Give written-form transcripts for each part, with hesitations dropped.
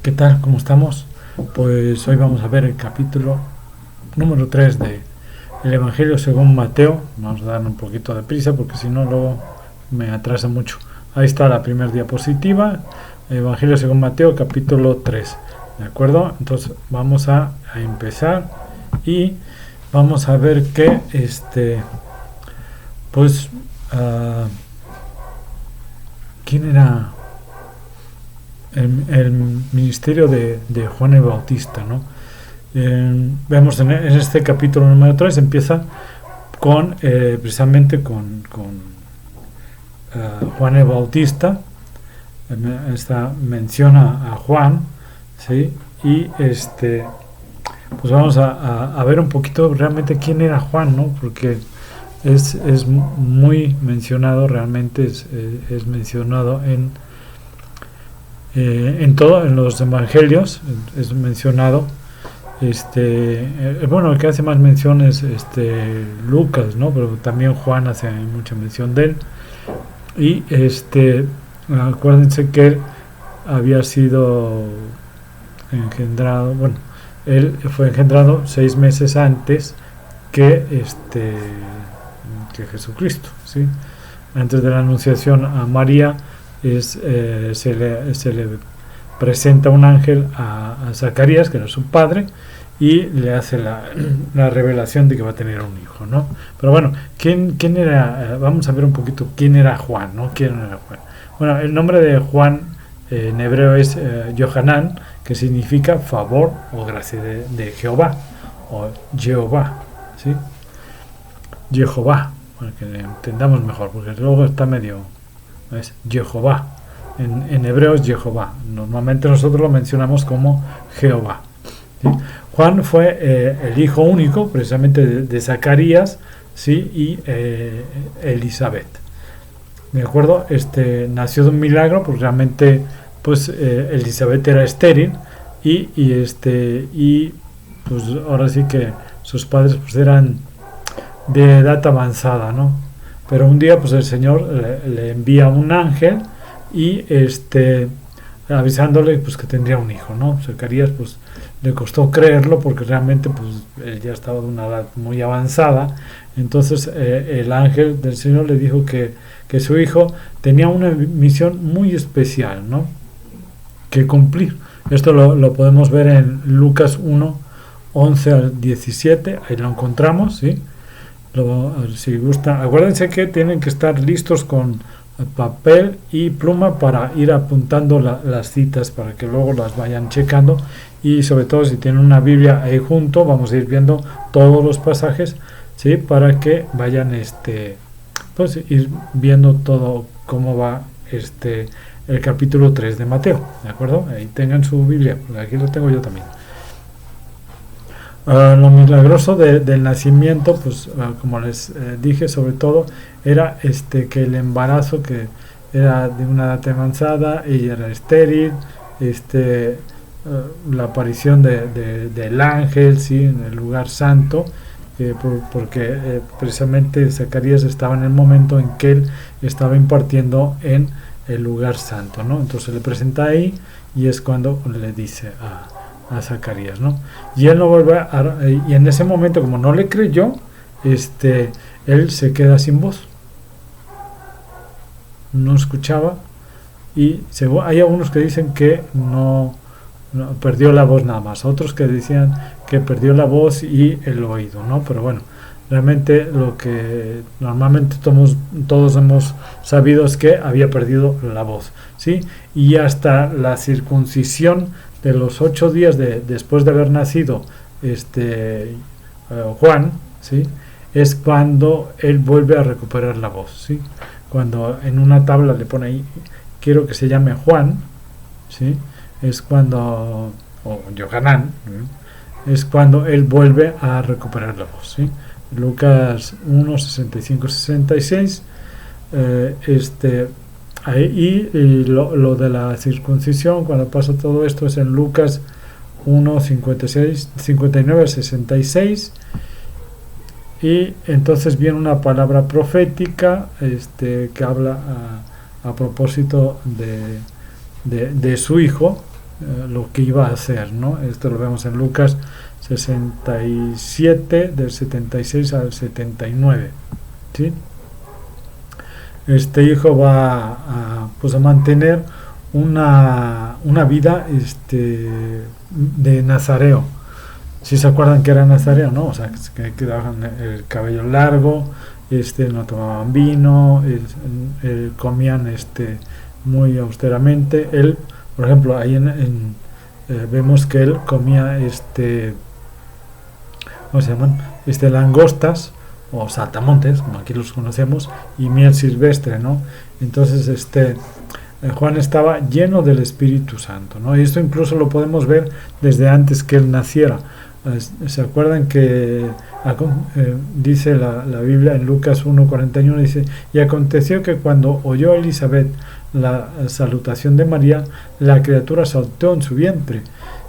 ¿Qué tal? ¿Cómo estamos? Pues hoy vamos a ver el capítulo número 3 de el Evangelio según Mateo. Vamos a dar un poquito de prisa porque si no luego me atrasa mucho. Ahí está la primera diapositiva. Evangelio según Mateo, capítulo 3. ¿De acuerdo? Entonces vamos a empezar y vamos a ver que pues ¿quién era el ministerio de Juan el Bautista, ¿no? Vemos en este capítulo número 3 empieza con precisamente con Juan el Bautista. Esta menciona a Juan, ¿sí? Y pues vamos a ver un poquito realmente quién era Juan, ¿no? Porque es muy mencionado, realmente es mencionado en los evangelios, es mencionado. Bueno, el que hace más mención es Lucas, ¿no? Pero también Juan hace mucha mención de él. Y acuérdense que él había sido engendrado, bueno, él fue engendrado 6 meses antes que que Jesucristo, ¿sí? Antes de la anunciación a María se le presenta un ángel a Zacarías, que era su padre, y le hace la revelación de que va a tener un hijo, ¿no? Pero bueno, ¿quién era? Vamos a ver un poquito quién era Juan, ¿no? ¿Quién era Juan? Bueno, el nombre de Juan en hebreo es Yohanan, que significa favor o gracia de Jehová, o Jehová, ¿sí? Jehová, para que entendamos mejor, porque luego está medio, es Jehová. En hebreo es Jehová. Normalmente nosotros lo mencionamos como Jehová, ¿sí? Juan fue el hijo único, precisamente de Zacarías, ¿sí? Y Elizabeth. ¿De acuerdo? Nació de un milagro, porque realmente pues Elizabeth era estéril y pues ahora sí que sus padres pues eran de edad avanzada, ¿no? Pero un día pues el Señor le envía un ángel y avisándole pues que tendría un hijo, ¿no? Zacarías pues le costó creerlo porque realmente pues él ya estaba de una edad muy avanzada. Entonces el ángel del Señor le dijo que su hijo tenía una misión muy especial, ¿no? Que cumplir. Esto lo podemos ver en Lucas 1, 11 al 17, ahí lo encontramos, ¿sí? Si gusta, acuérdense que tienen que estar listos con papel y pluma para ir apuntando las citas para que luego las vayan checando, y sobre todo si tienen una Biblia ahí junto vamos a ir viendo todos los pasajes, ¿sí? Para que vayan pues ir viendo todo cómo va el capítulo 3 de Mateo, ¿de acuerdo? Ahí tengan su Biblia, aquí lo tengo yo también. Lo milagroso del nacimiento, pues como les dije, sobre todo era que el embarazo, que era de una edad avanzada, ella era estéril, la aparición del ángel, ¿sí? En el lugar santo, porque precisamente Zacarías estaba en el momento en que él estaba impartiendo en el lugar santo, ¿no? Entonces le presenta ahí y es cuando le dice a Zacarías, ¿no? Y él no vuelve y en ese momento, como no le creyó, él se queda sin voz, no escuchaba, y hay algunos que dicen que no perdió la voz nada más, otros que decían que perdió la voz y el oído, ¿no? Pero bueno, realmente lo que normalmente todos hemos sabido es que había perdido la voz, ¿sí? Y hasta la circuncisión de los 8 días después de haber nacido Juan, ¿sí? Es cuando él vuelve a recuperar la voz, ¿sí? Cuando en una tabla le pone ahí, quiero que se llame Juan, ¿sí? Es cuando, o Yohanan, ¿sí? Es cuando él vuelve a recuperar la voz, ¿sí? Lucas 1, 65, 66, y lo de la circuncisión, cuando pasa todo esto, es en Lucas 1, 59 al 66, y entonces viene una palabra profética que habla a propósito de su hijo, lo que iba a hacer, ¿no? Esto lo vemos en Lucas 67, del 76 al 79, ¿sí? Este hijo va pues a mantener una vida de nazareo. Si se acuerdan que era nazareo, ¿no? O sea, que quedaban el cabello largo, no tomaban vino, comían muy austeramente. Él, por ejemplo, ahí vemos que él comía ¿cómo se llaman? Langostas o saltamontes, como aquí los conocemos, y miel silvestre, ¿no? Entonces Juan estaba lleno del Espíritu Santo, ¿no? Y esto incluso lo podemos ver desde antes que él naciera. ¿Se acuerdan que dice la Biblia en Lucas 1:41? Dice: y aconteció que cuando oyó Elizabeth la salutación de María, la criatura saltó en su vientre,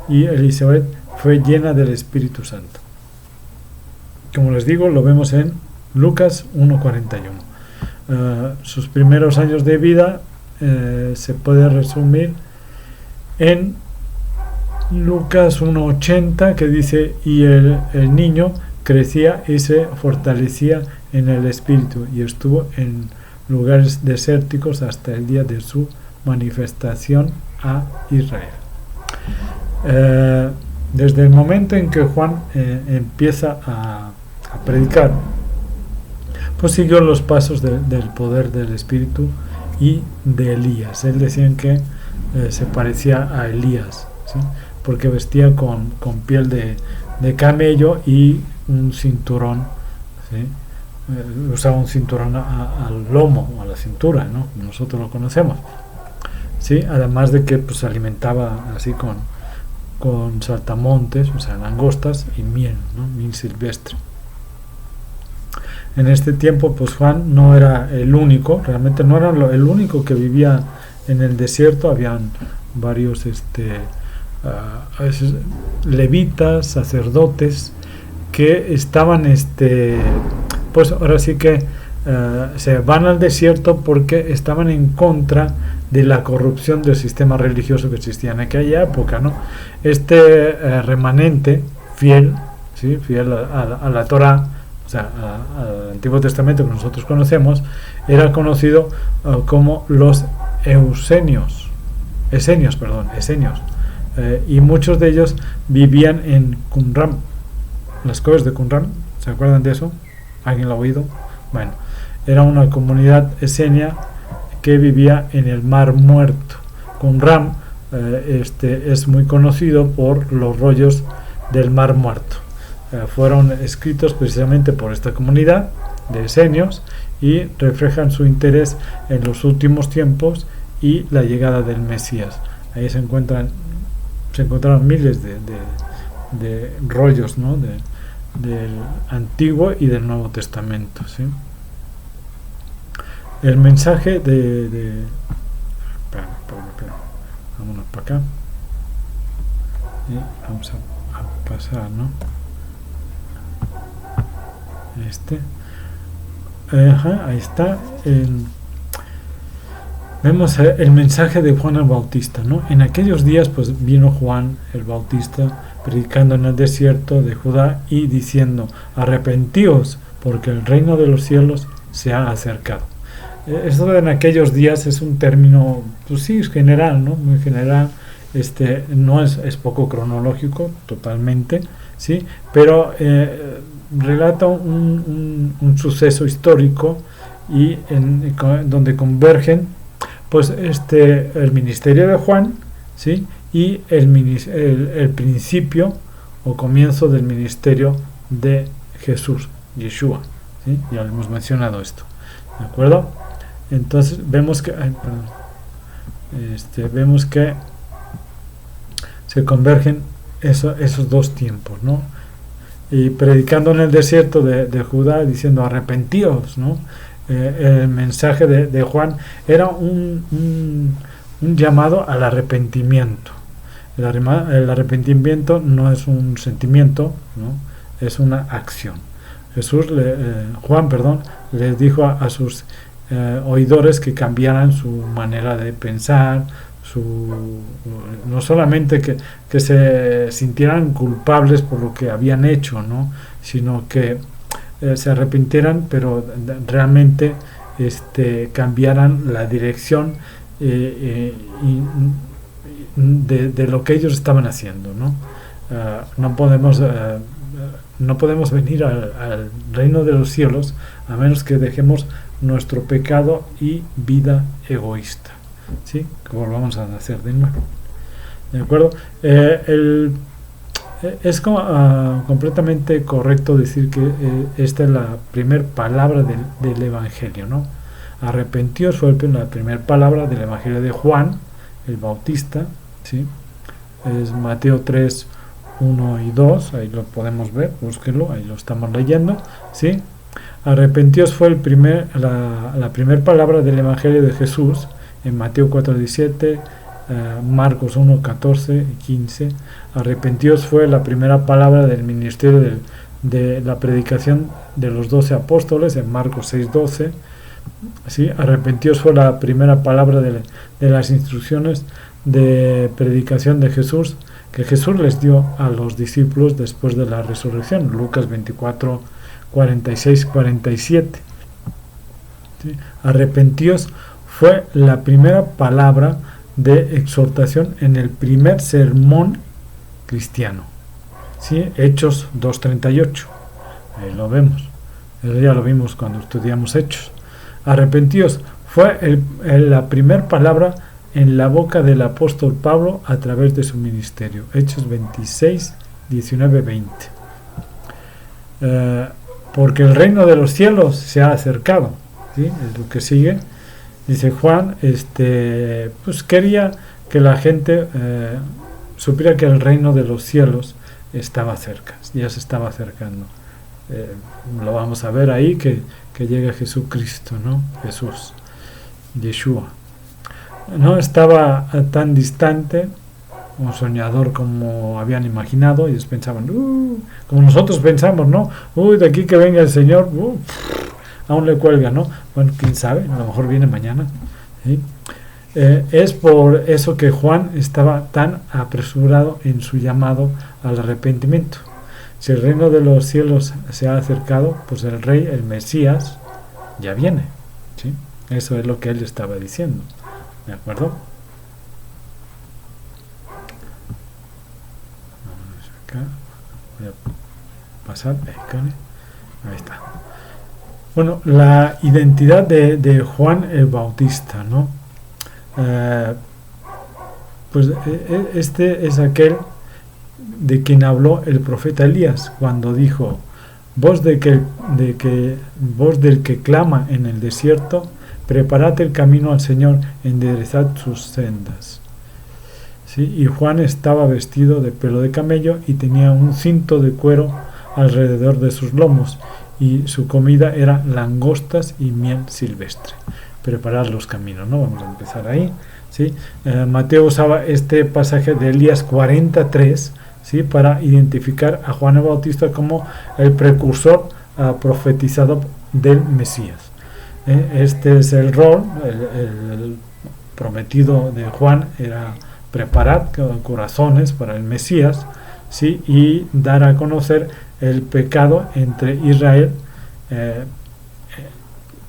y Elizabeth fue llena del Espíritu Santo. Como les digo, lo vemos en Lucas 1:41. Sus primeros años de vida se puede resumir en Lucas 1:80, que dice: y el niño crecía y se fortalecía en el espíritu, y estuvo en lugares desérticos hasta el día de su manifestación a Israel. Desde el momento en que Juan empieza a predicar, pues siguió los pasos del poder del Espíritu y de Elías. Él decía que se parecía a Elías, ¿sí? Porque vestía con piel de camello y un cinturón, ¿sí? Usaba un cinturón al lomo o a la cintura, ¿no? Como nosotros lo conocemos, ¿sí? Además de que pues se alimentaba así con saltamontes, o sea, langostas y miel, ¿no? Miel silvestre. En este tiempo, pues Juan no era el único, realmente no era el único que vivía en el desierto. Habían varios levitas, sacerdotes, que estaban pues ahora sí que se van al desierto porque estaban en contra de la corrupción del sistema religioso que existía en aquella época, ¿no? Remanente fiel, ¿sí? Fiel a la Torá, o sea, al Antiguo Testamento que nosotros conocemos, era conocido como los esenios, y muchos de ellos vivían en Qumran, las cuevas de Qumran. ¿Se acuerdan de eso? ¿Alguien lo ha oído? Bueno, era una comunidad esenia que vivía en el Mar Muerto. Qumran es muy conocido por los rollos del Mar Muerto. Fueron escritos precisamente por esta comunidad de esenios y reflejan su interés en los últimos tiempos y la llegada del Mesías. Ahí se encontraron miles de rollos, ¿no? Del Antiguo y del Nuevo Testamento, ¿sí? El mensaje espera, vámonos para acá y vamos a pasar, ¿no? Ahí está. Vemos el mensaje de Juan el Bautista, ¿no? En aquellos días pues vino Juan el Bautista predicando en el desierto de Judá y diciendo: arrepentíos, porque el reino de los cielos se ha acercado. Esto de en aquellos días es un término, pues sí, es general, ¿no? Muy general. No es poco cronológico totalmente, ¿sí? Pero relata un suceso histórico y donde convergen pues el ministerio de Juan, ¿sí? Y el principio o comienzo del ministerio de Jesús, Yeshua, ¿sí? Ya lo hemos mencionado esto, ¿de acuerdo? Entonces vemos que vemos que se convergen esos dos tiempos, ¿no? Y predicando en el desierto de Judá diciendo: arrepentíos, ¿no? El mensaje de Juan era un llamado al arrepentimiento. El arrepentimiento no es un sentimiento, ¿no? Es una acción. Juan les dijo a sus oidores que cambiaran su manera de pensar, no solamente que se sintieran culpables por lo que habían hecho, ¿no? Sino que se arrepintieran, pero realmente cambiaran la dirección de lo que ellos estaban haciendo, ¿no? No podemos venir al reino de los cielos a menos que dejemos nuestro pecado y vida egoísta, ¿sí? Que volvamos a nacer de nuevo, ¿de acuerdo? Es completamente correcto decir que esta es la primera palabra del Evangelio, ¿no? Arrepentíos fue la primera palabra del Evangelio de Juan el Bautista, ¿sí? Es Mateo 3, 1 y 2, ahí lo podemos ver, búsquenlo, ahí lo estamos leyendo, ¿sí? Arrepentíos fue la primera palabra del Evangelio de Jesús en Mateo 4, 17, Marcos 1, 14 y 15. Arrepentíos fue la primera palabra del ministerio de la predicación de los 12 apóstoles en Marcos 6, 12. ¿Sí? Arrepentíos fue la primera palabra de las instrucciones de predicación de Jesús que Jesús les dio a los discípulos después de la resurrección, Lucas 24, 46, 47. ¿Sí? Arrepentíos fue la primera palabra de exhortación en el primer sermón cristiano, ¿sí? Hechos 2:38, ahí lo vemos, eso ya lo vimos cuando estudiamos Hechos. Arrepentíos fue la primera palabra en la boca del apóstol Pablo a través de su ministerio, Hechos 26, 19, 20. Porque el reino de los cielos se ha acercado, ¿sí? Es lo que sigue. Dice Juan, pues quería que la gente supiera que el reino de los cielos estaba cerca, ya se estaba acercando. Lo vamos a ver ahí que llega Jesucristo, ¿no? Jesús, Yeshua. No estaba tan distante, un soñador como habían imaginado. Ellos pensaban, como nosotros pensamos, ¿no? De aquí que venga el Señor, aún le cuelga, ¿no? Bueno, quién sabe, a lo mejor viene mañana, ¿sí? Es por eso que Juan estaba tan apresurado en su llamado al arrepentimiento. Si el reino de los cielos se ha acercado, pues el rey, el Mesías, ya viene, ¿sí? Eso es lo que él estaba diciendo, ¿de acuerdo? Vamos acá, voy a pasar, ahí está. Bueno, la identidad de Juan el Bautista, ¿no? Pues este es aquel de quien habló el profeta Elías cuando dijo: voz del que clama en el desierto, preparad el camino al Señor, enderezad sus sendas. ¿Sí? Y Juan estaba vestido de pelo de camello y tenía un cinto de cuero alrededor de sus lomos, y su comida era langostas y miel silvestre. Preparar los caminos, ¿no? Vamos a empezar ahí, ¿sí? Mateo usaba este pasaje de Elías 43, ¿sí? Para identificar a Juan el Bautista como el precursor profetizado del Mesías. Este es el rol, el prometido de Juan era preparar corazones para el Mesías, ¿sí? Y dar a conocer el pecado entre Israel,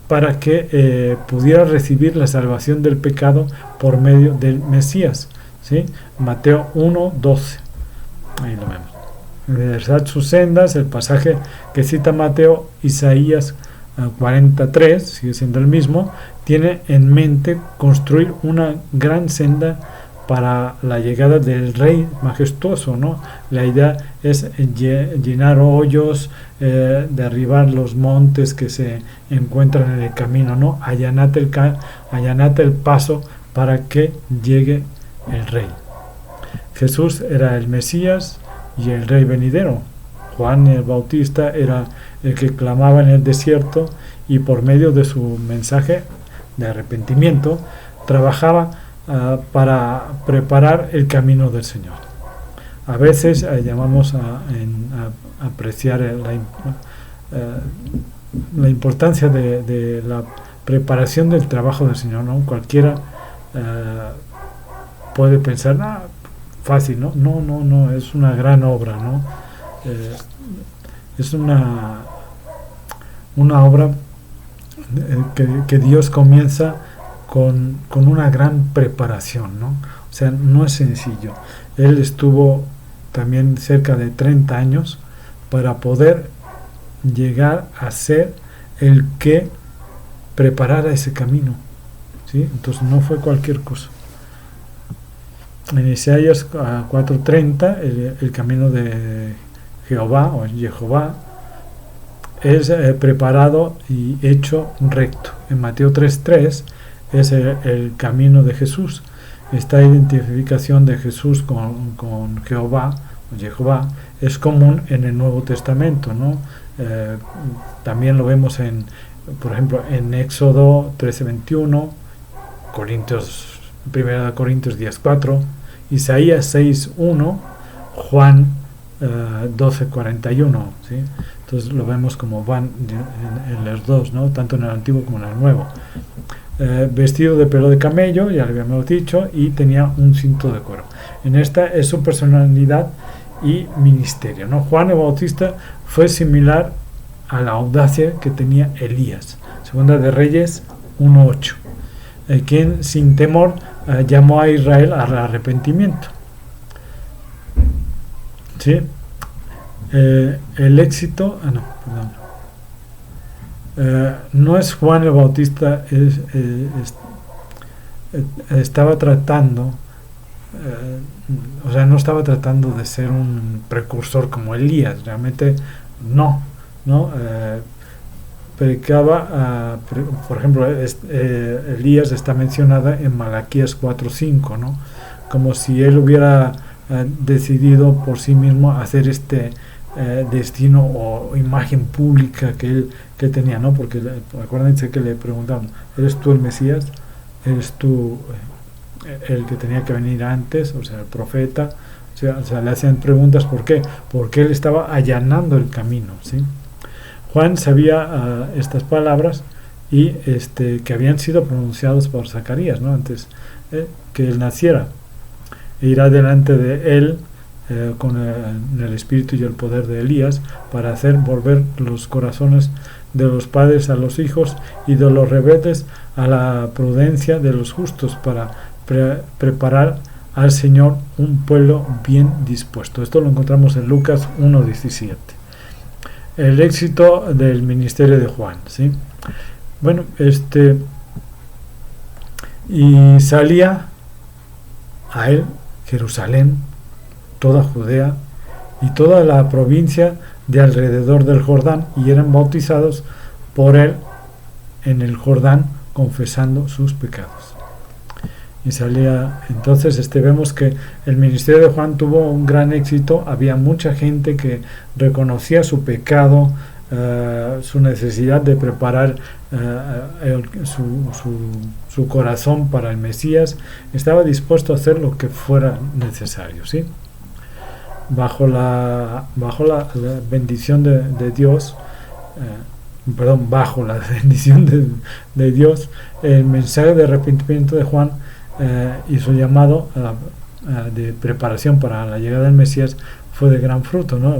para que pudiera recibir la salvación del pecado por medio del Mesías, ¿sí? Mateo 1, 12, ahí lo vemos. Enderezad sus sendas, el pasaje que cita Mateo, Isaías 43, sigue siendo el mismo, tiene en mente construir una gran senda para la llegada del Rey majestuoso, ¿no? La idea es llenar hoyos, derribar los montes que se encuentran en el camino, ¿no? Allanate el paso para que llegue el Rey. Jesús era el Mesías y el Rey venidero. Juan el Bautista era el que clamaba en el desierto y por medio de su mensaje de arrepentimiento trabajaba para preparar el camino del Señor. A veces llamamos a apreciar la importancia de la preparación del trabajo del Señor, ¿no? Cualquiera puede pensar, fácil, ¿no? No, es una gran obra, ¿no? Es una obra que Dios comienza con una gran preparación, ¿no? O sea, no es sencillo. Él estuvo también cerca de 30 años para poder llegar a ser el que preparara ese camino, ¿sí? Entonces no fue cualquier cosa. En Isaías 4:30, el camino de Jehová o Jehová es preparado y hecho recto. En Mateo 3:3 es el camino de Jesús. Esta identificación de Jesús con Jehová o Jehová es común en el Nuevo Testamento, ¿no? También lo vemos por ejemplo, en Éxodo 13:21, 1 Corintios 10:4, Isaías 6:1, Juan 12:41, ¿sí? Entonces lo vemos como van en los dos, ¿no? Tanto en el Antiguo como en el Nuevo. Vestido de pelo de camello, ya lo habíamos dicho, y tenía un cinto de cuero. En esta es su personalidad y ministerio, ¿no? Juan el Bautista fue similar a la audacia que tenía Elías. Segunda de Reyes 1:8, quien sin temor llamó a Israel al arrepentimiento. ¿Sí? El éxito, no es Juan el Bautista, estaba tratando, no estaba tratando de ser un precursor como Elías, realmente no, predicaba, por ejemplo, Elías está mencionada en Malaquías 4:5, ¿no? Como si él hubiera decidido por sí mismo hacer este destino o imagen pública que él tenía, ¿no? Porque acuérdense que le preguntaron, ¿eres tú el Mesías? ¿Eres tú el que tenía que venir antes? O sea, el profeta. O sea, le hacían preguntas. ¿Por qué? Porque él estaba allanando el camino, ¿sí? Juan sabía estas palabras y que habían sido pronunciadas por Zacarías, ¿no? Antes que él naciera. E irá delante de él con el espíritu y el poder de Elías para hacer volver los corazones de los padres a los hijos y de los rebeldes a la prudencia de los justos, para preparar al Señor un pueblo bien dispuesto. Esto lo encontramos en Lucas 1:17. El éxito del ministerio de Juan, ¿sí? Bueno, y salía a él Jerusalén, toda Judea y toda la provincia de alrededor del Jordán, y eran bautizados por él en el Jordán, confesando sus pecados. Y salía, entonces vemos que el ministerio de Juan tuvo un gran éxito. Había mucha gente que reconocía su pecado, su necesidad de preparar su corazón para el Mesías. Estaba dispuesto a hacer lo que fuera necesario, ¿sí? Bajo la bendición de Dios, bajo la bendición de Dios, el mensaje de arrepentimiento de Juan y su llamado de preparación para la llegada del Mesías fue de gran fruto, ¿no?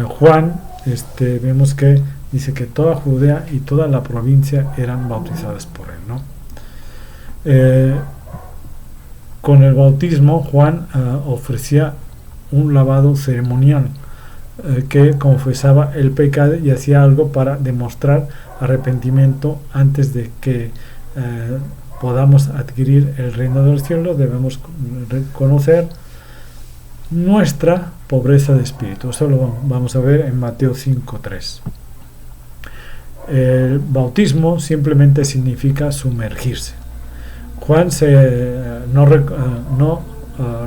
Juan, vemos que dice que toda Judea y toda la provincia eran bautizadas por él, ¿no? Con el bautismo, Juan ofrecía un lavado ceremonial que confesaba el pecado y hacía algo para demostrar arrepentimiento. Antes de que podamos adquirir el reino del cielo, debemos reconocer nuestra pobreza de espíritu. Eso lo vamos a ver en Mateo 5:3. El bautismo simplemente significa sumergirse. Juan no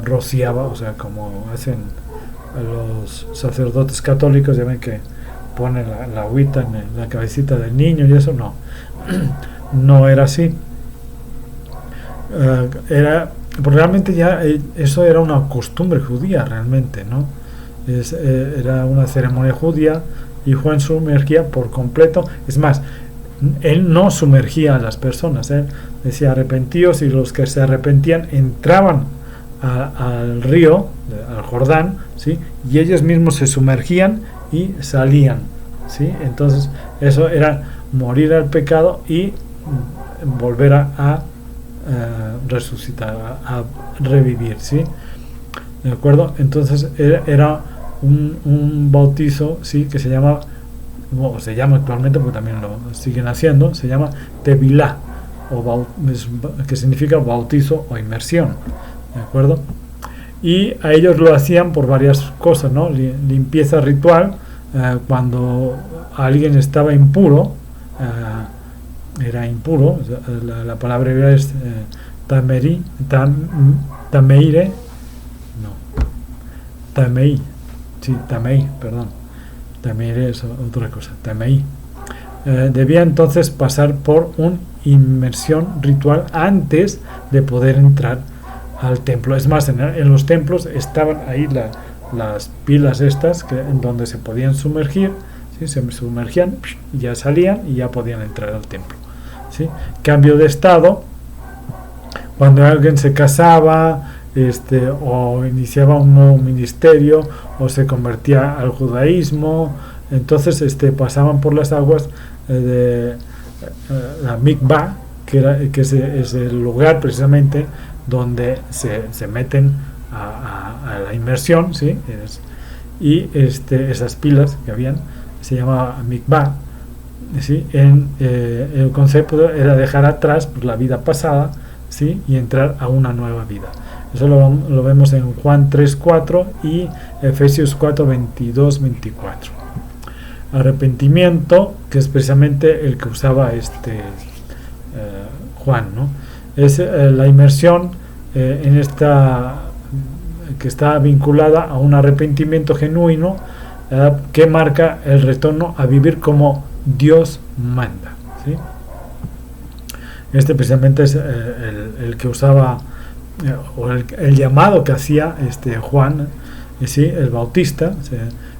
rociaba, o sea, como hacen los sacerdotes católicos, ya ven que ponen la agüita en la cabecita del niño y eso, no era así. Realmente ya eso era una costumbre judía, realmente, ¿no? Era una ceremonia judía, y Juan sumergía por completo. Es más, él no sumergía a las personas, él decía arrepentíos, y los que se arrepentían entraban al río, al Jordán, ¿sí? Y ellos mismos se sumergían y salían, ¿sí? Entonces eso era morir al pecado y volver a resucitar, a revivir, ¿sí? ¿De acuerdo? Entonces era un bautizo, ¿sí? Que se llama, o se llama actualmente, porque también lo siguen haciendo, se llama Tevilá, que significa bautizo o inmersión, ¿de acuerdo? Y a ellos lo hacían por varias cosas, ¿no? Limpieza ritual, cuando alguien estaba impuro, era impuro, la palabra hebrea es tameire, perdón, tameire es otra cosa, tamei. Debía entonces pasar por una inmersión ritual antes de poder entrar al templo. Es más, en los templos estaban ahí las pilas estas en donde se podían sumergir, ¿sí? Se sumergían y ya salían y ya podían entrar al templo, ¿sí? Cambio de estado, cuando alguien se casaba, o iniciaba un nuevo ministerio, o se convertía al judaísmo, entonces pasaban por las aguas de la mikvah, que es el lugar precisamente donde se meten a la inmersión, ¿sí? Y esas pilas que habían se llamaba mikvah, ¿sí? El concepto era dejar atrás, pues, la vida pasada, ¿sí? Y entrar a una nueva vida. Eso lo vemos en Juan 3:4 y Efesios 4:22-24. Arrepentimiento, que es precisamente el que usaba Juan, ¿no? Es la inmersión en esta, que está vinculada a un arrepentimiento genuino, que marca el retorno a vivir como Dios manda, ¿sí? Precisamente es el que usaba, o el llamado que hacía Juan, ¿sí? El Bautista.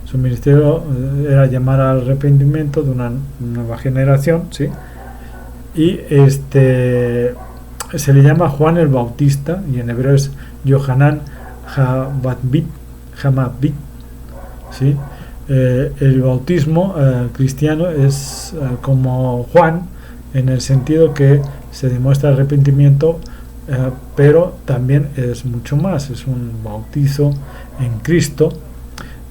Su ministerio era llamar al arrepentimiento de una nueva generación, ¿sí? Y se le llama Juan el Bautista, y en hebreo es Yohanan Hamabit, ¿sí? El bautismo cristiano es como Juan, en el sentido que se demuestra arrepentimiento, pero también es mucho más, es un bautizo en Cristo,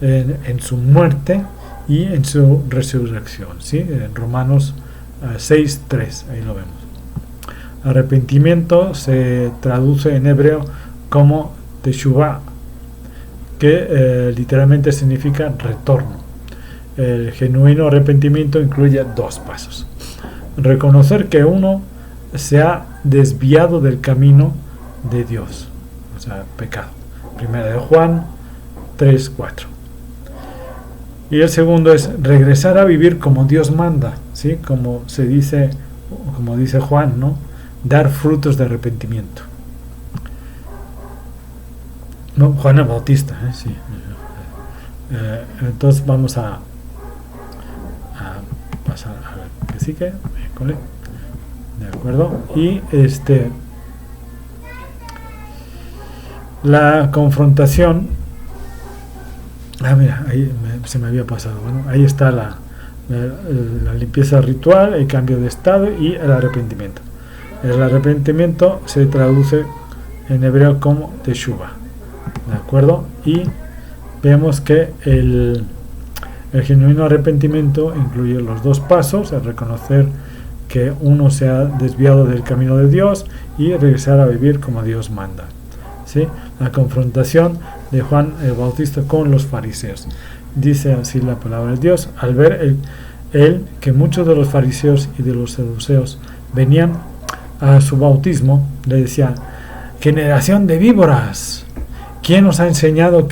en su muerte y en su resurrección, ¿sí? En Romanos 6:3, ahí lo vemos. Arrepentimiento se traduce en hebreo como teshuvah, que literalmente significa retorno. El genuino arrepentimiento incluye 2 pasos: reconocer que uno se ha desviado del camino de Dios, o sea, pecado. Primera de Juan 3:4. Y el segundo es regresar a vivir como Dios manda, ¿sí? Como dice Juan, ¿no? Dar frutos de arrepentimiento. No, Juan el Bautista, sí. Entonces vamos a pasar a ver qué sigue. De acuerdo. Y la confrontación. Mira, ahí se me había pasado. Bueno, ahí está la limpieza ritual, el cambio de estado y el arrepentimiento. El arrepentimiento se traduce en hebreo como teshuvah, ¿de acuerdo? Y vemos que el genuino arrepentimiento incluye los 2 pasos: el reconocer que uno se ha desviado del camino de Dios y regresar a vivir como Dios manda, ¿sí? La confrontación de Juan el Bautista con los fariseos. Dice así la palabra de Dios: al ver él que muchos de los fariseos y de los saduceos venían a su bautismo, le decían: generación de víboras, ¿quién os ha enseñado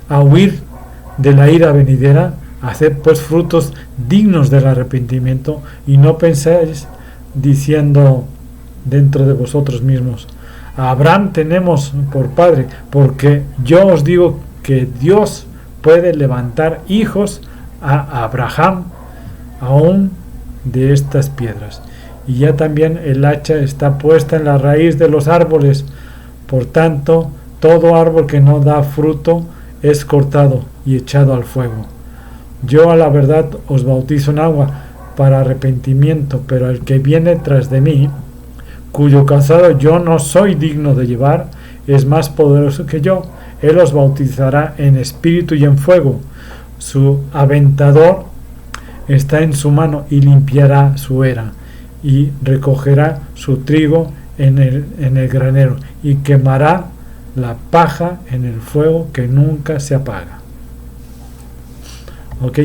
a huir de la ira venidera? Haced pues frutos dignos del arrepentimiento, y no penséis diciendo dentro de vosotros mismos: a Abraham tenemos por padre, porque yo os digo que Dios puede levantar hijos a Abraham aún de estas piedras. Y ya también el hacha está puesta en la raíz de los árboles. Por tanto, todo árbol que no da fruto es cortado y echado al fuego. Yo a la verdad os bautizo en agua para arrepentimiento, pero el que viene tras de mí, cuyo calzado yo no soy digno de llevar, es más poderoso que yo. Él os bautizará en espíritu y en fuego. Su aventador está en su mano y limpiará su era, y recogerá su trigo en el granero, y quemará la paja en el fuego que nunca se apaga. ¿Ok?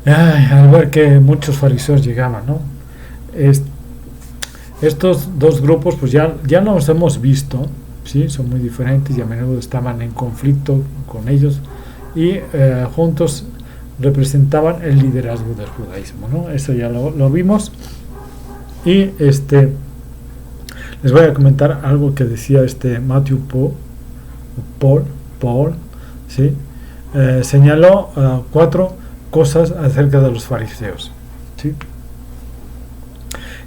Al ver que muchos fariseos llegaban, ¿no? Estos dos grupos pues ya los hemos visto, ¿sí? Son muy diferentes y a menudo estaban en conflicto con ellos, y juntos representaban el liderazgo del judaísmo, ¿no? Eso ya lo vimos. Y les voy a comentar algo que decía Matthew Paul, ¿sí? Señaló 4 cosas acerca de los fariseos, ¿sí?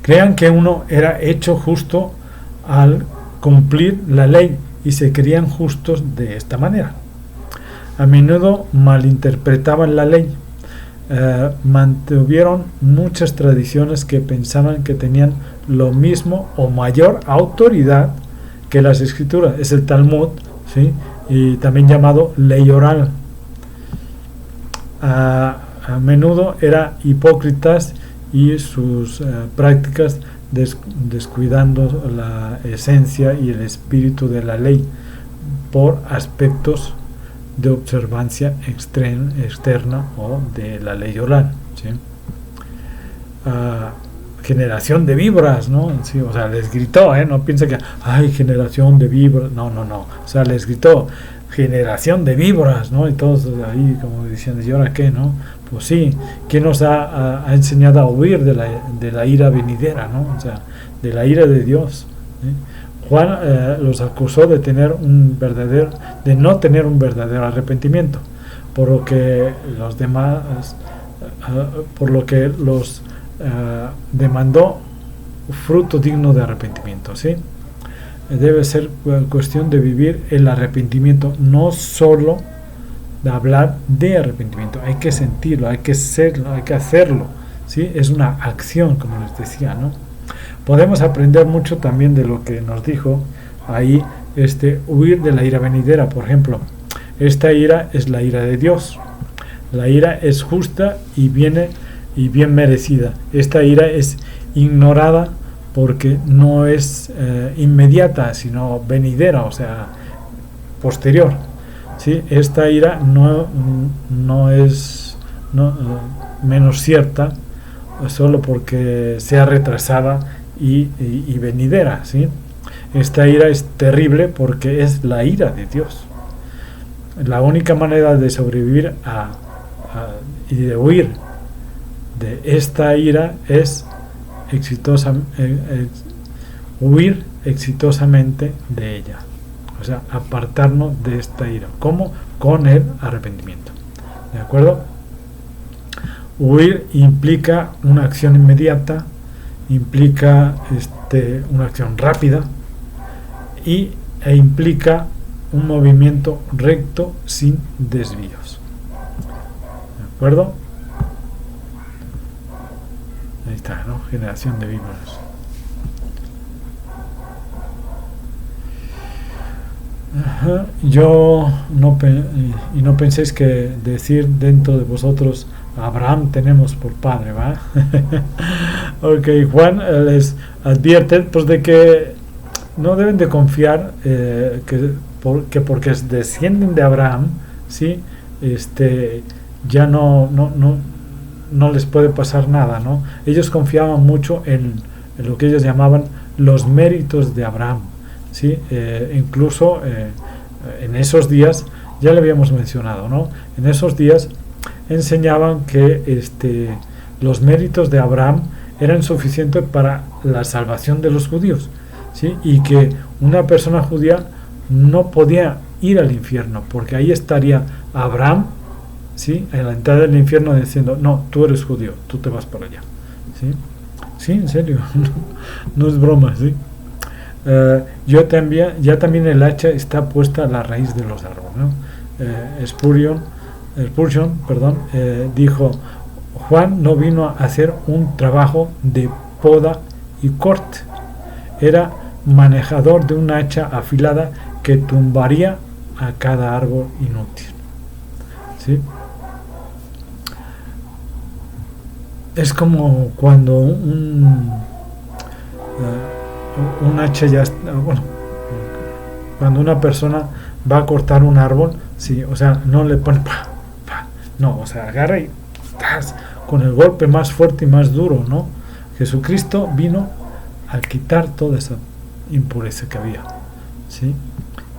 Creían que uno era hecho justo al cumplir la ley y se creían justos de esta manera. A menudo malinterpretaban la ley, mantuvieron muchas tradiciones que pensaban que tenían lo mismo o mayor autoridad que las escrituras. Es el Talmud, ¿sí? Y también llamado ley oral. A menudo eran hipócritas y sus prácticas descuidando la esencia y el espíritu de la ley por aspectos de observancia externa o de la ley oral, ¿sí? Generación de víboras, ¿no? Sí, o sea, les gritó, no piensa que hay generación de víboras, no, o sea, les gritó generación de víboras, ¿no? Y todos ahí como diciendo, ¿y ahora qué, no? Pues sí, ¿quién nos ha enseñado a huir de la ira venidera, ¿no? O sea, de la ira de Dios, ¿sí? Juan los acusó de no tener un verdadero arrepentimiento, por lo que los demandó fruto digno de arrepentimiento, ¿sí? Debe ser cuestión de vivir el arrepentimiento, no solo de hablar de arrepentimiento, hay que sentirlo, hay que serlo, hay que hacerlo, ¿sí? Es una acción, como les decía, ¿no? Podemos aprender mucho también de lo que nos dijo ahí, huir de la ira venidera. Por ejemplo, esta ira es la ira de Dios. La ira es justa y bien merecida. Esta ira es ignorada porque no es inmediata, sino venidera, o sea, posterior, ¿sí? Esta ira no es menos cierta solo porque sea retrasada y venidera, ¿sí? Esta ira es terrible porque es la ira de Dios. La única manera de sobrevivir y de huir de esta ira es huir exitosamente de ella, o sea, apartarnos de esta ira. ¿Cómo? Con el arrepentimiento, ¿de acuerdo? Huir implica una acción inmediata, implica una acción rápida e implica un movimiento recto sin desvíos, ¿de acuerdo? Ahí está, ¿no? Generación de víboras. No penséis que decir dentro de vosotros Abraham tenemos por padre, ¿va? Ok, Juan les advierte pues de que no deben de confiar que porque descienden de Abraham, ¿sí? Ya no les puede pasar nada, ¿no? Ellos confiaban mucho en lo que ellos llamaban los méritos de Abraham, ¿sí? Incluso en esos días, ya le habíamos mencionado, ¿no? En esos días enseñaban que los méritos de Abraham eran suficientes para la salvación de los judíos, ¿sí? Y que una persona judía no podía ir al infierno, porque ahí estaría Abraham ¿sí? En la entrada del infierno diciendo, no, tú eres judío, tú te vas para allá, ¿sí? Sí, en serio, no es broma, ¿sí? Ya también el hacha está puesta a la raíz de los árboles, ¿no? Spurgeon, dijo, Juan no vino a hacer un trabajo de poda y corte, era manejador de un hacha afilada que tumbaría a cada árbol inútil, ¿sí? Es como cuando un hacha ya está, bueno, cuando una persona va a cortar un árbol, sí, o sea, no le pone no, o sea, agarra y ¡tas! Con el golpe más fuerte y más duro, ¿no? Jesucristo vino a quitar toda esa impureza que había, ¿sí?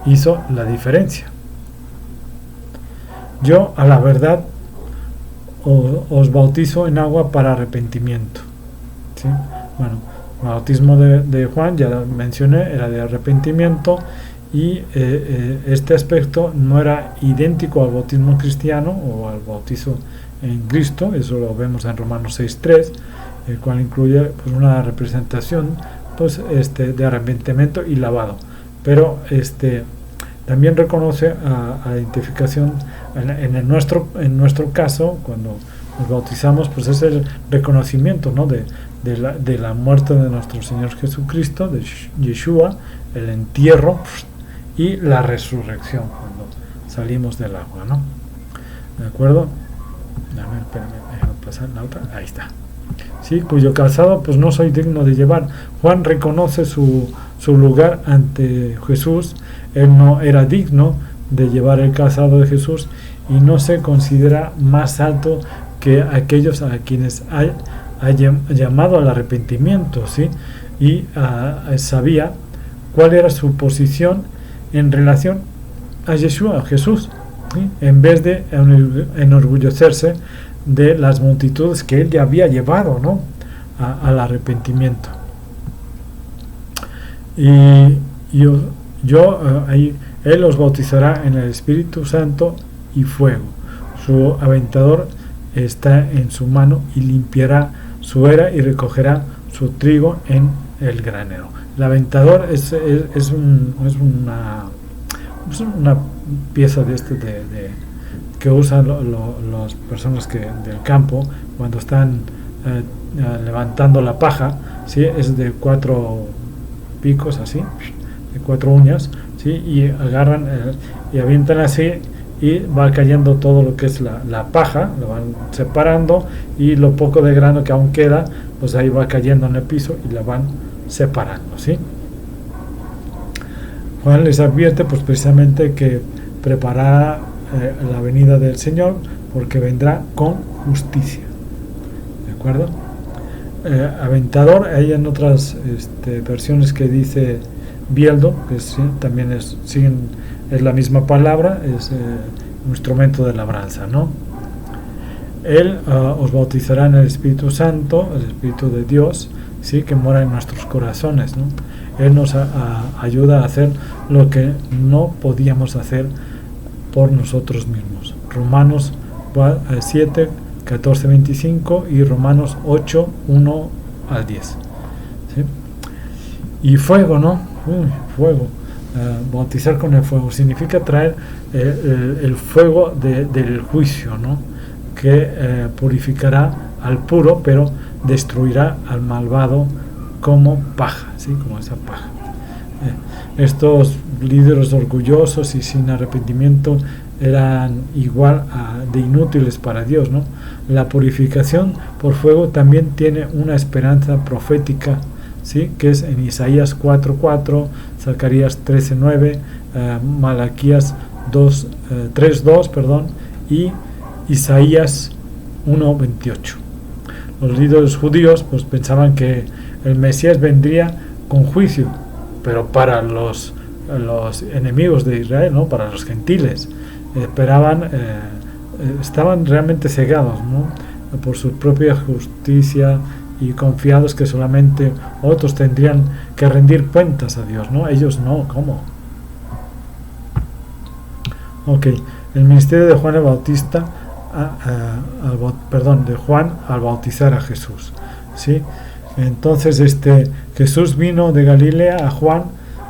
Hizo la diferencia. Yo, a la verdad, os bautizo en agua para arrepentimiento, ¿sí? Bueno, el bautismo de Juan, ya lo mencioné, era de arrepentimiento, y este aspecto no era idéntico al bautismo cristiano o al bautizo en Cristo. Eso lo vemos en Romanos 6:3, el cual incluye pues una representación pues de arrepentimiento y lavado, pero también reconoce a identificación en nuestro caso, cuando nos bautizamos, pues es el reconocimiento, ¿no? de la muerte de nuestro Señor Jesucristo, de Yeshua, el entierro y la resurrección cuando salimos del agua, ¿no? ¿De acuerdo? A ver, espérame, déjame pasar la otra. Ahí está. Sí, cuyo calzado pues no soy digno de llevar. Juan reconoce su lugar ante Jesús. Él no era digno de llevar el calzado de Jesús y no se considera más alto que aquellos a quienes ha llamado al arrepentimiento, ¿sí? Y sabía cuál era su posición en relación a Yeshua, a Jesús, ¿sí? En vez de enorgullecerse de las multitudes que él ya había llevado, ¿no? Al arrepentimiento. Y ahí él los bautizará en el Espíritu Santo y fuego. Su aventador está en su mano y limpiará su era y recogerá su trigo en el granero. El aventador es una pieza que usan las personas del campo cuando están levantando la paja, ¿sí? Es de 4 picos así, de 4 uñas, ¿sí? Y agarran y avientan así y va cayendo todo lo que es la paja, lo van separando, y lo poco de grano que aún queda, pues ahí va cayendo en el piso y la van separando, ¿sí? Juan les advierte pues precisamente que preparará la venida del Señor, porque vendrá con justicia, ¿de acuerdo? Aventador, hay en otras versiones que dice bieldo, que sí, también es la misma palabra, es un instrumento de labranza, ¿no? Él os bautizará en el Espíritu Santo, el Espíritu de Dios, ¿sí? Que mora en nuestros corazones, ¿no? Él nos ayuda a hacer lo que no podíamos hacer por nosotros mismos. Romanos 7, 14, 25 y Romanos 8, 1 al 10. ¿Sí? Y fuego, ¿no? Fuego. Bautizar con el fuego significa traer el fuego del juicio, ¿no? Que purificará al puro, pero destruirá al malvado como paja, ¿sí? Como esa paja. Estos líderes orgullosos y sin arrepentimiento eran igual de inútiles para Dios, ¿no? La purificación por fuego también tiene una esperanza profética, ¿sí? Que es en Isaías 4:4, Zacarías 13:9, Malaquías 3:2, y Isaías 1:28. Los líderes judíos pues pensaban que el Mesías vendría con juicio, pero para los enemigos de Israel, ¿no? Para los gentiles, estaban realmente cegados, ¿no? Por su propia justicia y confiados que solamente otros tendrían que rendir cuentas a Dios, ¿no? Ellos no, ¿cómo? Ok, el ministerio de Juan el Bautista de Juan al bautizar a Jesús, ¿sí? Entonces Jesús vino de Galilea a Juan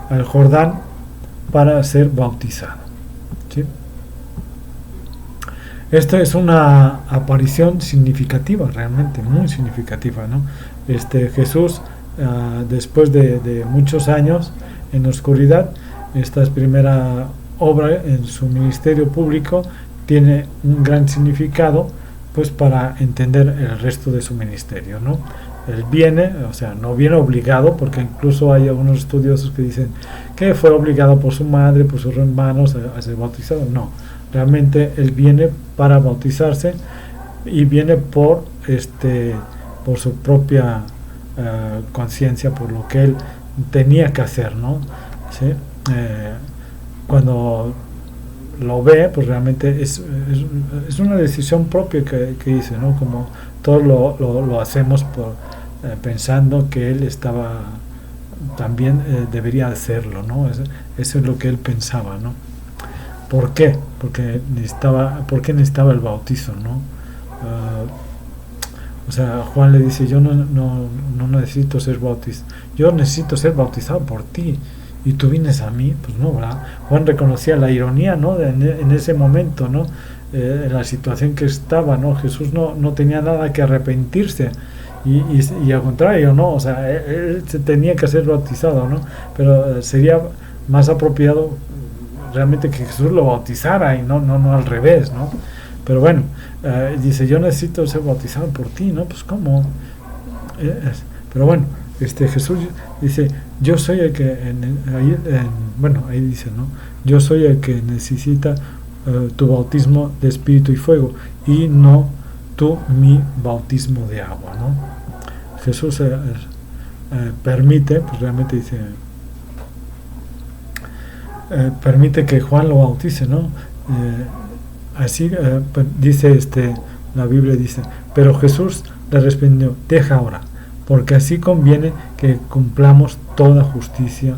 al Jordán para ser bautizado, ¿sí? Esta es una aparición significativa, realmente muy significativa, ¿no? Jesús, después de muchos años en oscuridad, esta primera obra en su ministerio público tiene un gran significado, pues, para entender el resto de su ministerio, ¿no? Él viene, o sea, no viene obligado, porque incluso hay algunos estudiosos que dicen que fue obligado por su madre, por sus hermanos a ser bautizado. No, realmente él viene para bautizarse y viene por su propia conciencia, por lo que él tenía que hacer, ¿no? ¿Sí? Cuando lo ve, pues realmente es una decisión propia que hice, ¿no? Como todos lo hacemos pensando que él estaba también debería hacerlo, ¿no? Eso es lo que él pensaba, ¿no? ¿Por qué? Porque necesitaba el bautizo, ¿no? O sea, Juan le dice, yo no necesito ser bautizado, yo necesito ser bautizado por ti, y tú vienes a mí. Pues no, ¿verdad? Juan reconocía la ironía, ¿no? En ese momento, ¿no? En la situación que estaba, ¿no? Jesús no tenía nada que arrepentirse, y al contrario, ¿no? O sea, él se tenía que ser bautizado, ¿no? Pero sería más apropiado realmente que Jesús lo bautizara y no al revés, ¿no? Pero bueno, dice, yo necesito ser bautizado por ti, ¿no? Pues ¿cómo? Pero bueno, Jesús dice, yo soy el que ahí dice, ¿no? Yo soy el que necesita tu bautismo de espíritu y fuego, y no tú mi bautismo de agua, ¿no? Jesús permite, pues realmente dice, permite que Juan lo bautice, ¿no? Así dice la Biblia dice, pero Jesús le respondió, deja ahora, porque así conviene que cumplamos toda justicia.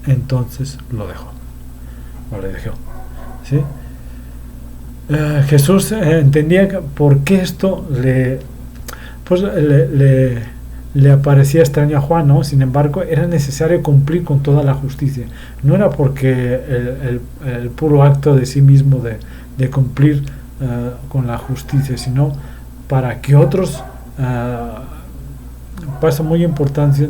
Entonces lo dejó, o le dejó, ¿sí? Jesús entendía por qué esto le aparecía extraño a Juan, ¿no? Sin embargo, era necesario cumplir con toda la justicia. No era porque el puro acto de sí mismo de cumplir con la justicia, sino para que otros pasen muy importante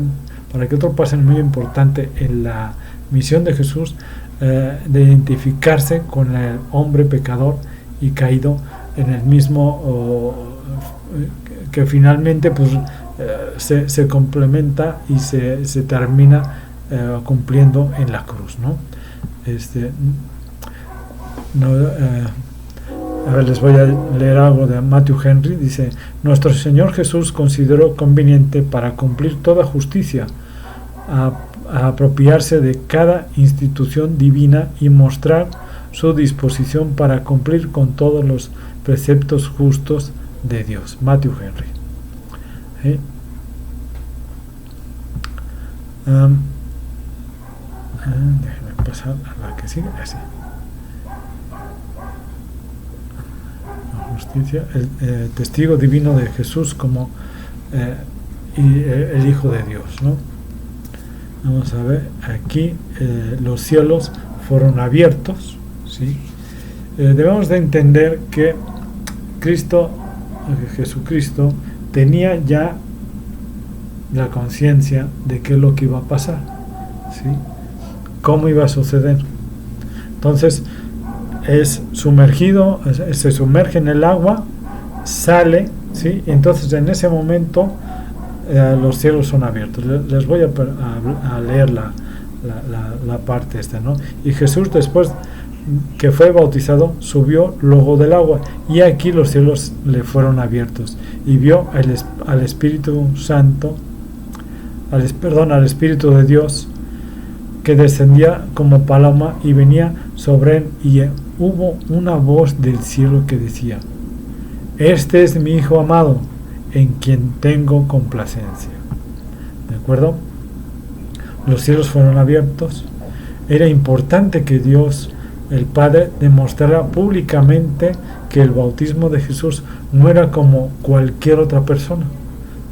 en la misión de Jesús, de identificarse con el hombre pecador y caído en el mismo, que finalmente pues se complementa y se termina cumpliendo en la cruz, ¿no? A ver, les voy a leer algo de Matthew Henry. Dice, nuestro Señor Jesús consideró conveniente para cumplir toda justicia a apropiarse de cada institución divina y mostrar su disposición para cumplir con todos los preceptos justos de Dios. Matthew Henry. Déjenme pasar a la que sigue, así. La justicia, el testigo divino de Jesús como el Hijo de Dios, ¿no? Vamos a ver, aquí los cielos fueron abiertos, ¿sí? Debemos de entender que Jesucristo tenía ya la conciencia de qué es lo que iba a pasar, ¿sí? Cómo iba a suceder. Entonces es sumergido, se sumerge en el agua, sale, ¿sí? Entonces en ese momento los cielos son abiertos. Les voy a leer la parte esta, ¿no? Y Jesús, después que fue bautizado, subió luego del agua, y aquí los cielos le fueron abiertos, y vio al Espíritu Santo, al Espíritu de Dios, que descendía como paloma y venía sobre él, y hubo una voz del cielo que decía, este es mi Hijo amado, en quien tengo complacencia. ¿De acuerdo? Los cielos fueron abiertos. Era importante que Dios el Padre demostrara públicamente que el bautismo de Jesús no era como cualquier otra persona,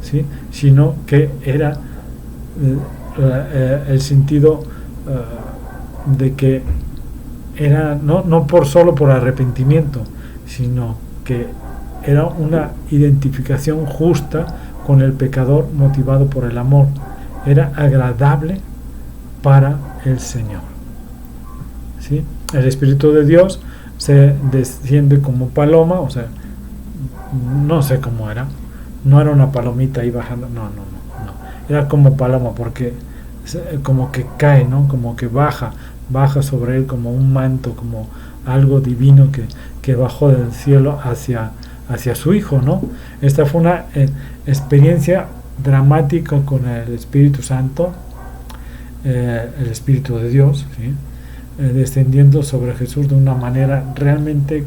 ¿sí? Sino que era el sentido de que era no solo por arrepentimiento, sino que era una identificación justa con el pecador motivado por el amor. Era agradable para el Señor, ¿sí? El Espíritu de Dios se desciende como paloma, o sea, no sé cómo era, no era una palomita ahí bajando, no, era como paloma, porque como que cae, ¿no? Como que baja sobre él como un manto, como algo divino que bajó del cielo hacia su Hijo, ¿no? Esta fue una experiencia dramática con el Espíritu Santo, el Espíritu de Dios, ¿sí? Descendiendo sobre Jesús de una manera realmente,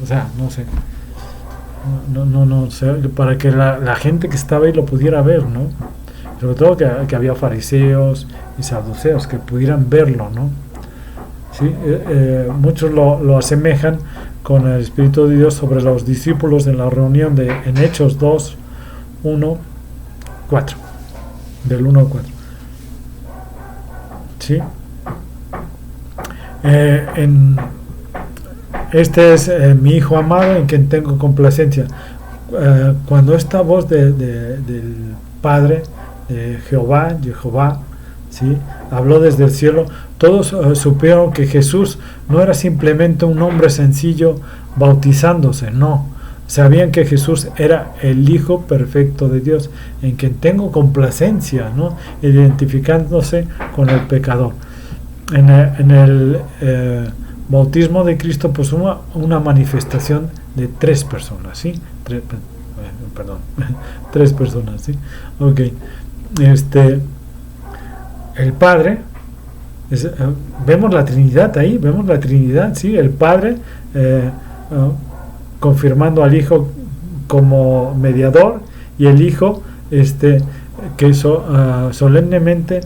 o sea, no sé, para que la gente que estaba ahí lo pudiera ver, ¿no? Sobre todo que había fariseos y saduceos que pudieran verlo, ¿no? ¿Sí? Muchos lo asemejan con el Espíritu de Dios sobre los discípulos en la reunión en Hechos 2, 1, 4, del 1 al 4. ¿Sí? Este es mi Hijo amado en quien tengo complacencia. Cuando esta voz del Padre, Jehová, ¿sí?, habló desde el cielo, todos supieron que Jesús no era simplemente un hombre sencillo bautizándose, no. Sabían que Jesús era el Hijo perfecto de Dios, en quien tengo complacencia, ¿no? Identificándose con el pecador. En el bautismo de Cristo, pues una manifestación de tres personas, ¿sí? Tres personas, ¿sí? Ok. El Padre, vemos la Trinidad ahí, ¿sí? El Padre confirmando al Hijo como mediador, y el Hijo que solemnemente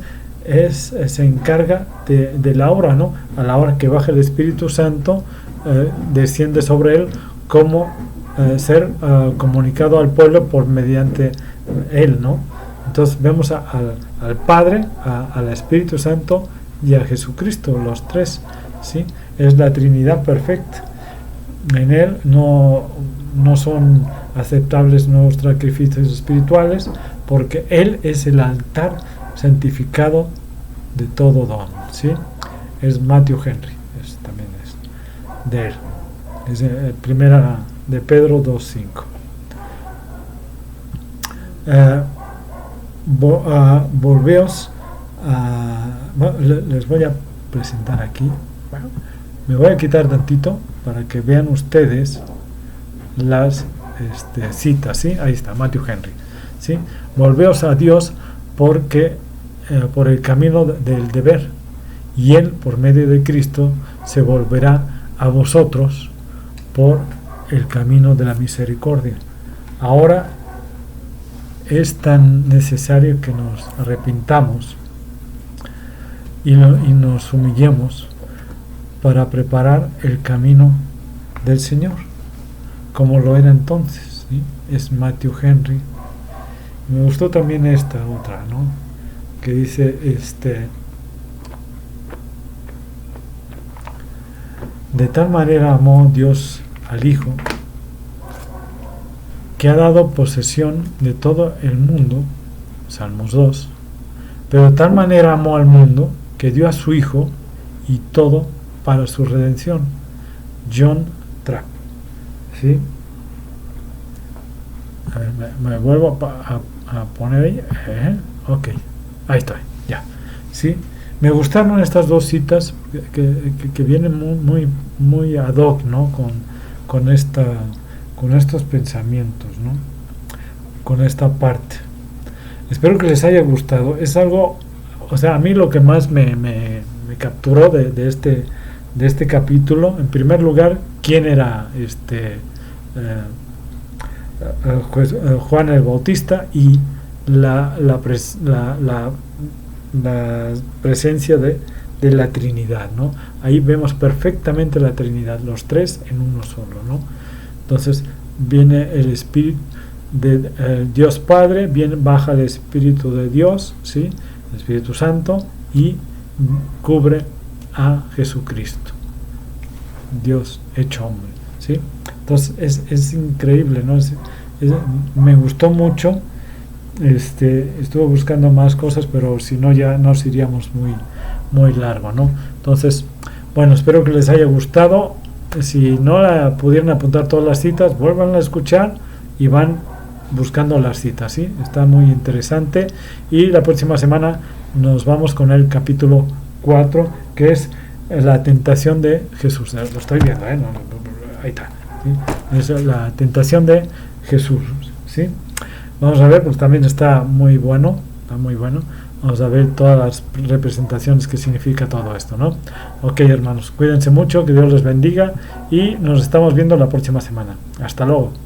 se encarga de la obra, ¿no? A la hora que baja el Espíritu Santo, desciende sobre él como ser comunicado al pueblo por mediante él, ¿no? Entonces vemos al Padre, al Espíritu Santo y a Jesucristo, los tres, ¿sí? Es la Trinidad perfecta. En él no son aceptables nuevos sacrificios espirituales, porque él es el altar santificado de todo don, ¿sí? Es Matthew Henry, también es de él, es primera de Pedro 2:5. Volveos les voy a presentar aquí, bueno, me voy a quitar tantito para que vean ustedes las citas, ¿sí? Ahí está, Matthew Henry, ¿sí? Volveos a Dios porque por el camino del deber, y él por medio de Cristo se volverá a vosotros por el camino de la misericordia. Ahora es tan necesario que nos arrepintamos y nos humillemos para preparar el camino del Señor, como lo era entonces, ¿sí? Es Matthew Henry. Me gustó también esta otra, ¿no? Que dice, de tal manera amó Dios al Hijo, que ha dado posesión de todo el mundo, Salmos 2, pero de tal manera amó al mundo que dio a su Hijo y todo para su redención, John Trapp, ¿sí? A ver, me vuelvo a poner ahí, ok, ahí estoy, ya, ¿sí? Me gustaron estas dos citas que vienen muy ad hoc, ¿no? Con estos pensamientos, ¿no? Con esta parte. Espero que les haya gustado. Es algo, o sea, a mí lo que más me capturó de este capítulo, en primer lugar, quién era Juan el Bautista, y la presencia de la Trinidad, ¿no? Ahí vemos perfectamente la Trinidad, los tres en uno solo, ¿no? Entonces viene el Espíritu de Dios Padre, baja el Espíritu de Dios, ¿sí? El Espíritu Santo, y cubre a Jesucristo, Dios hecho hombre, ¿sí? Entonces es increíble, ¿no? Me gustó mucho. Estuve buscando más cosas, pero si no ya nos iríamos muy largo, ¿no? Entonces, bueno, espero que les haya gustado. Si no pudieran apuntar todas las citas, vuelvan a escuchar y van buscando las citas, ¿sí? Está muy interesante. Y la próxima semana nos vamos con el capítulo 4, que es la tentación de Jesús. Lo estoy viendo, ¿eh? Ahí está, ¿sí? Es la tentación de Jesús, ¿sí? Vamos a ver, pues también está muy bueno. Vamos a ver todas las representaciones que significa todo esto, ¿no? Ok, hermanos, cuídense mucho, que Dios les bendiga y nos estamos viendo la próxima semana. Hasta luego.